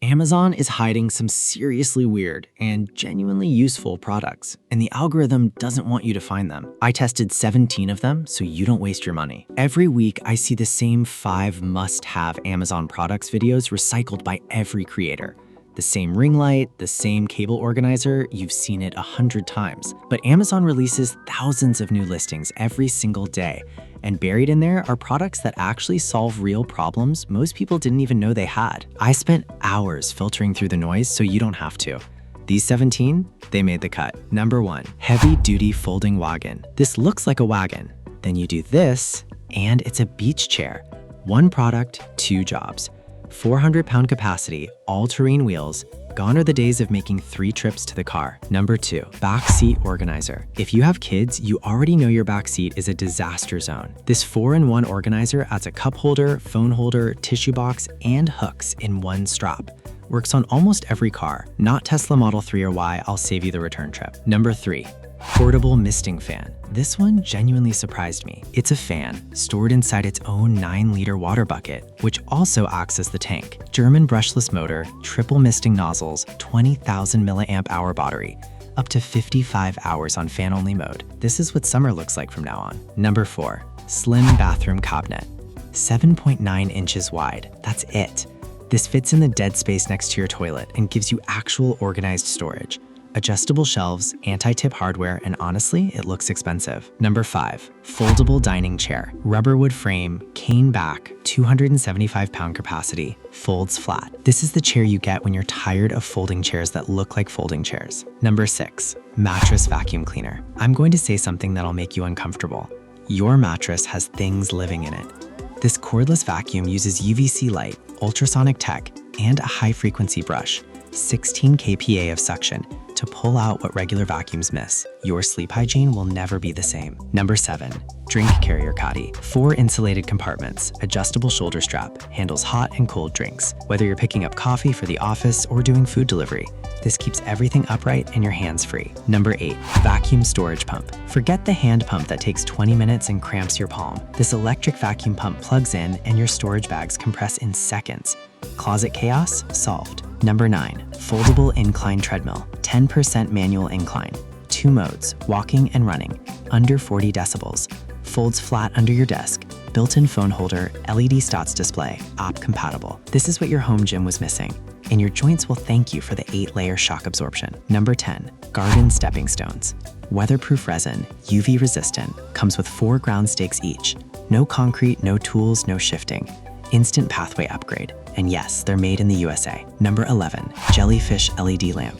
Amazon is hiding some seriously weird and genuinely useful products, and the algorithm doesn't want you to find them. I tested 17 of them so you don't waste your money. Every week, I see the same 5 must-have Amazon products videos recycled by every creator. The same ring light, the same cable organizer, you've seen it 100 times. But Amazon releases thousands of new listings every single day, and buried in there are products that actually solve real problems most people didn't even know they had. I spent hours filtering through the noise so you don't have to. These 17, they made the cut. Number 1, heavy-duty folding wagon. This looks like a wagon. Then you do this, and it's a beach chair. 1 product, 2 jobs. 400-pound capacity, all-terrain wheels. Gone are the days of making 3 trips to the car. Number 2, backseat organizer. If you have kids, you already know your backseat is a disaster zone. This 4-in-1 organizer adds a cup holder, phone holder, tissue box, and hooks in 1 strap. Works on almost every car. Not Tesla Model 3 or Y, I'll save you the return trip. Number 3, portable misting fan. This one genuinely surprised me. It's a fan stored inside its own 9-liter water bucket, which also acts as the tank. German brushless motor, triple misting nozzles, 20,000 milliamp-hour battery, up to 55 hours on fan-only mode. This is what summer looks like from now on. Number 4, slim bathroom cabinet. 7.9 inches wide, that's it. This fits in the dead space next to your toilet and gives you actual organized storage. Adjustable shelves, anti-tip hardware, and honestly, it looks expensive. Number 5, foldable dining chair. Rubberwood frame, cane back, 275-pound capacity, folds flat. This is the chair you get when you're tired of folding chairs that look like folding chairs. Number 6, mattress vacuum cleaner. I'm going to say something that'll make you uncomfortable. Your mattress has things living in it. This cordless vacuum uses UVC light, ultrasonic tech, and a high-frequency brush, 16 kPa of suction, to pull out what regular vacuums miss. Your sleep hygiene will never be the same. Number 7, drink carrier Caddy. 4 insulated compartments, adjustable shoulder strap, handles hot and cold drinks. Whether you're picking up coffee for the office or doing food delivery, this keeps everything upright and your hands free. Number 8, vacuum storage pump. Forget the hand pump that takes 20 minutes and cramps your palm. This electric vacuum pump plugs in and your storage bags compress in seconds. Closet chaos solved. Number 9, foldable incline treadmill. 10% manual incline. 2 modes, walking and running. Under 40 decibels. Folds flat under your desk. Built-in phone holder, LED stats display, app compatible. This is what your home gym was missing, and your joints will thank you for the 8-layer shock absorption. Number 10, garden stepping stones. Weatherproof resin, UV resistant, comes with 4 ground stakes each. No concrete, no tools, no shifting. Instant pathway upgrade. And yes, they're made in the USA. Number 11, Jellyfish LED Lamp.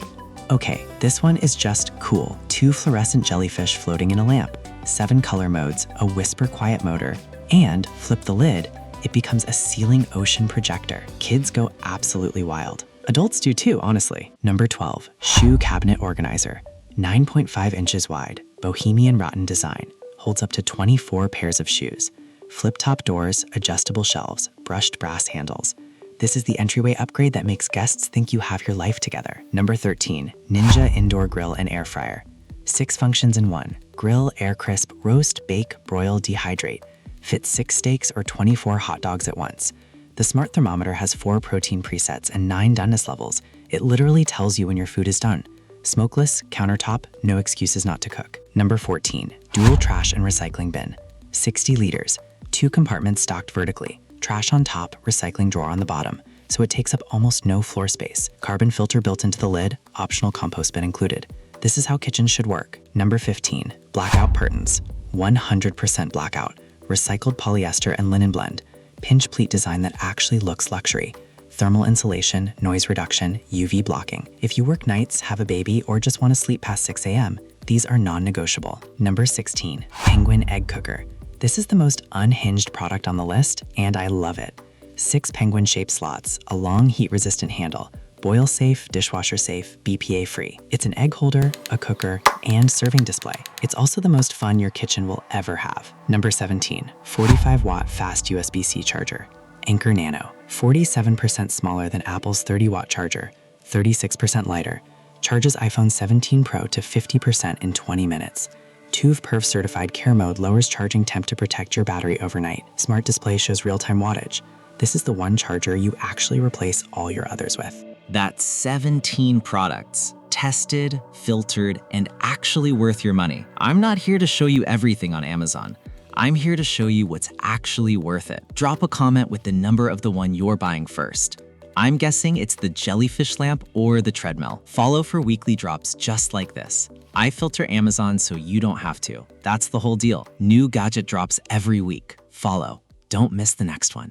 Okay, this one is just cool. 2 fluorescent jellyfish floating in a lamp, 7 color modes, a whisper quiet motor, and flip the lid, it becomes a ceiling ocean projector. Kids go absolutely wild. Adults do too, honestly. Number 12, shoe cabinet organizer. 9.5 inches wide, bohemian rattan design, holds up to 24 pairs of shoes. Flip-top doors, adjustable shelves, brushed brass handles. This is the entryway upgrade that makes guests think you have your life together. Number 13, Ninja Indoor Grill and Air Fryer. 6 functions in 1. Grill, air crisp, roast, bake, broil, dehydrate. Fit 6 steaks or 24 hot dogs at once. The smart thermometer has 4 protein presets and 9 doneness levels. It literally tells you when your food is done. Smokeless, countertop, no excuses not to cook. Number 14, dual trash and recycling bin. 60 liters, 2 compartments stacked vertically. Trash on top, recycling drawer on the bottom, so it takes up almost no floor space. Carbon filter built into the lid, optional compost bin included. This is how kitchens should work. Number 15, Blackout Curtains. 100% blackout, recycled polyester and linen blend. Pinch pleat design that actually looks luxury. Thermal insulation, noise reduction, UV blocking. If you work nights, have a baby, or just want to sleep past 6 a.m., these are non-negotiable. Number 16, Penguin Egg Cooker. This is the most unhinged product on the list, and I love it. 6 penguin-shaped slots, a long heat-resistant handle, boil-safe, dishwasher-safe, BPA-free. It's an egg holder, a cooker, and serving display. It's also the most fun your kitchen will ever have. Number 17, 45-watt fast USB-C charger. Anker Nano, 47% smaller than Apple's 30-watt charger, 36% lighter. Charges iPhone 17 Pro to 50% in 20 minutes. TÜV Perf certified care mode lowers charging temp to protect your battery overnight. Smart display shows real-time wattage. This is the one charger you actually replace all your others with. That's 17 products. Tested, filtered, and actually worth your money. I'm not here to show you everything on Amazon. I'm here to show you what's actually worth it. Drop a comment with the number of the one you're buying first. I'm guessing it's the Jellyfish Lamp or the Treadmill. Follow for weekly drops just like this. I filter Amazon so you don't have to. That's the whole deal. New gadget drops every week. Follow. Don't miss the next one.